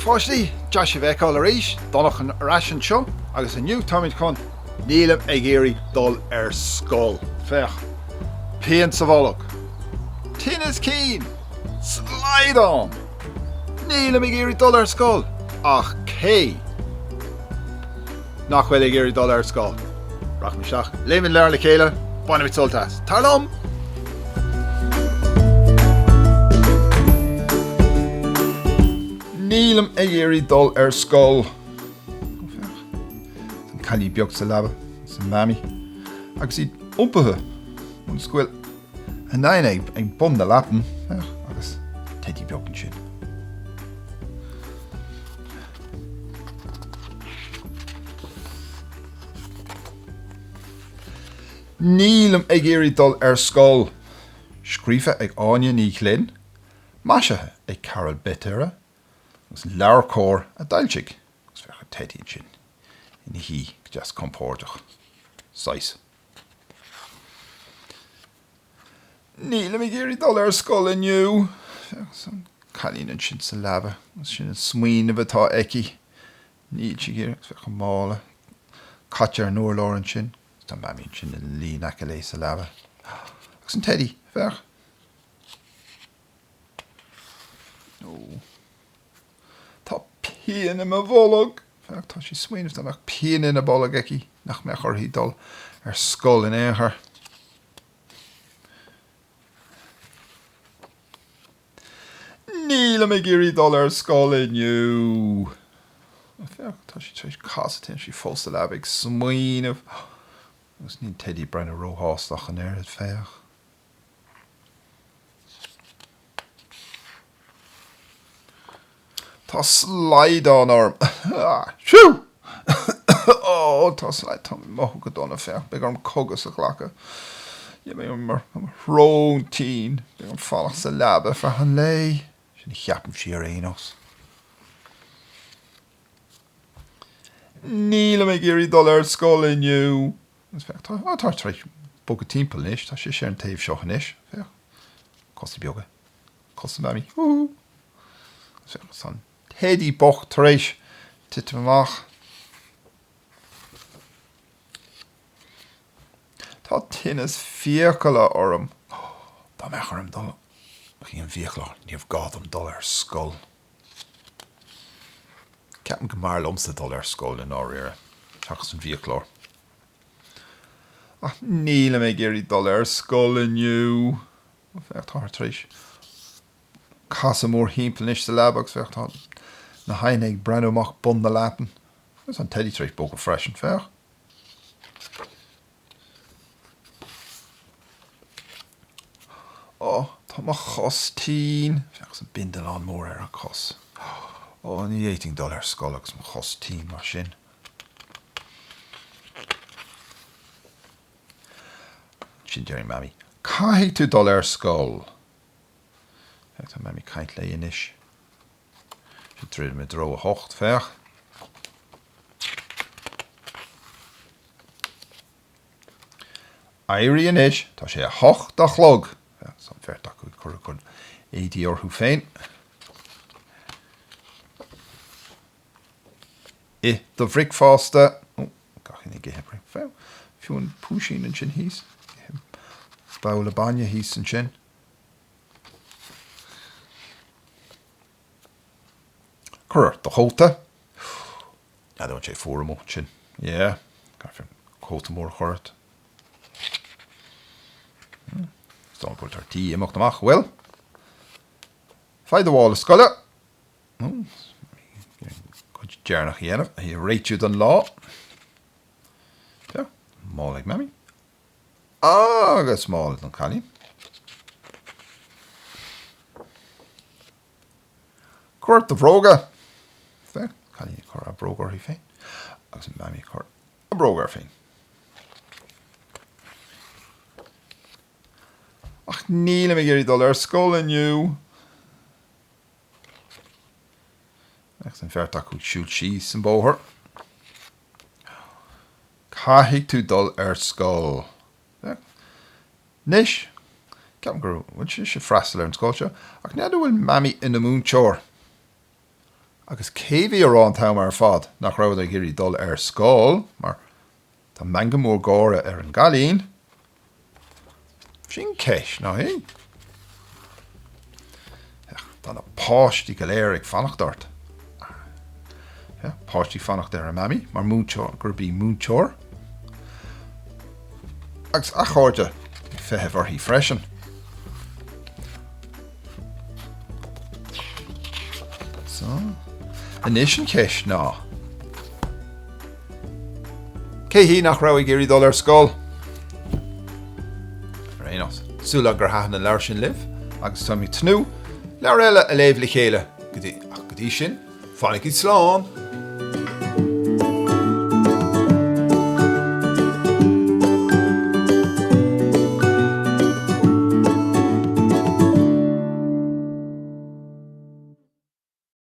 pháistí, Josh bheith á éis, Donach an rasin seo, agus aniu táid chun Nílim ag éirí dul scoil. Fech. Pian sa bholg. Tinneas cinn. Slaghdán. Nílim ag éirí dul scoil. Ach cé. Nach ag éirí dul scoil. Rach mi seach. Léamh lear le chéile. Bainna mit soltas. Tarlom. Nílim ag éirí dul scoil. Callí beag sa leaba, sa mami. Agus iad umpathe, mun scoil. A nain ag bun na lapan, agus teddy beag an sin. Nílim ag éirí dul scoil. Scríofa ag Áine Ní Ghlinn. Maisithe ag Carol Betera. Agus leabhar a dailteach. Agus fecha teddy an sin. In hí just compórtach. Sais. Nílim ag éirí dul scoil aniu. San callín an sin sa leaba. Sin an smuoine bhtá eici. Níl si géir. Fecha mála. Caite ar nuair lár an sin. Tá mami sin an lí nach a lé sa leaba. Agus an teddy. Fech. Tá Pian in a bholg. Tá sí smuoineh tá meach Pian in a bholg eici. Nach meach orthaí dul scoil in éair. Nílim ag éirí dul scoil aniu. Tá sí treis casatain sí fós a leaba ag smuoineh. Agus níl teddy brenn a róhástach an éad féach. Tá Slaghdán orm. Siú! Tá Slaghdán. Tá mothú go donna féach. Beag orm cogus a ghlacha. Ie mé mar rón tín. Beag orm fallach sa leaba fra an lei. Sin cheapam si ar éanos. Nílim ag éirí dul scoil aniu. Tá treis bog a timppel nish. Tá sé sé an taobh seocha nish. Costa beaga. Costa mami. San teddy boch treis titmach. Tá Tinneas fiacala orm. Tá mechar am dul. Chi an fiacla. Níomh gádam dul scoil. Ceapan go mar lomsa dul scoil in áiríre. Teachas an fiaclár. Ach nílim ag éirí dul scoil aniu. Fecht tá treis. Casa mór hímpel nish sa leaba agus fecht tá na haine ag brenn amach bun na lapan. Agus an teddy treis bóg a fresh an feach. Tá ma chos tín. Feach san bindel an mór ar a chos. Ní éiting dul scoil agus ma chos tín mar sin. Sin Jerry mami. Cai tú dul scoil. Tá mami caint le inis. Sin tríd me dro a hocht feach. Éirí inis. Tá sé a hocht a chlog. San feart acu cur chun éidí orthú féin. Do bhric fásta. Gach in ige hebring few. Fiún púsín an sin hís. Baula bainne hís an sin. Cur do chóta. I don't say for a sin. Yeah. Gafin chóta mór chuirt. Stán pult ar tí amach amach. Well. Fáid bháil a scoile. Coid dearnach dhéanamh. Hí réitiú don lá. Yeah. Máil ag mami. Agus máil don chalí. Cuirt do bhróga. Chalí chur a brógar hí féin. Agus mami chur a brógar féin. Ach nílim ag éirí dul scoil aniu. Ach san feart acu siúil síos an bóthar. Caithfidh tú dul scoil. Nish, ceapan gur bhain sé freastal ar an scoil seo, ach nead bhfuil mami ina mún teoir. agus céhí arán tam ar fad nach raibh a géirí dul scoil, mar tá manga mór gáire an galín. Sin ceis ná hí. Tá na pháistí go léir ag fanacht ort. Pháistí fanacht ar mami, mar múteoir gur bí múteoir. Agus a cháirte fethe bharthaí freisin. So, inis an ceis ná. Cé hí nach raibh géirí dul scoil. Réanos, súla gur haithna leir sin libh, agus tá mí tnú, leabhar eile a léamh le chéile, go dtí sin, fáinnig í Slán.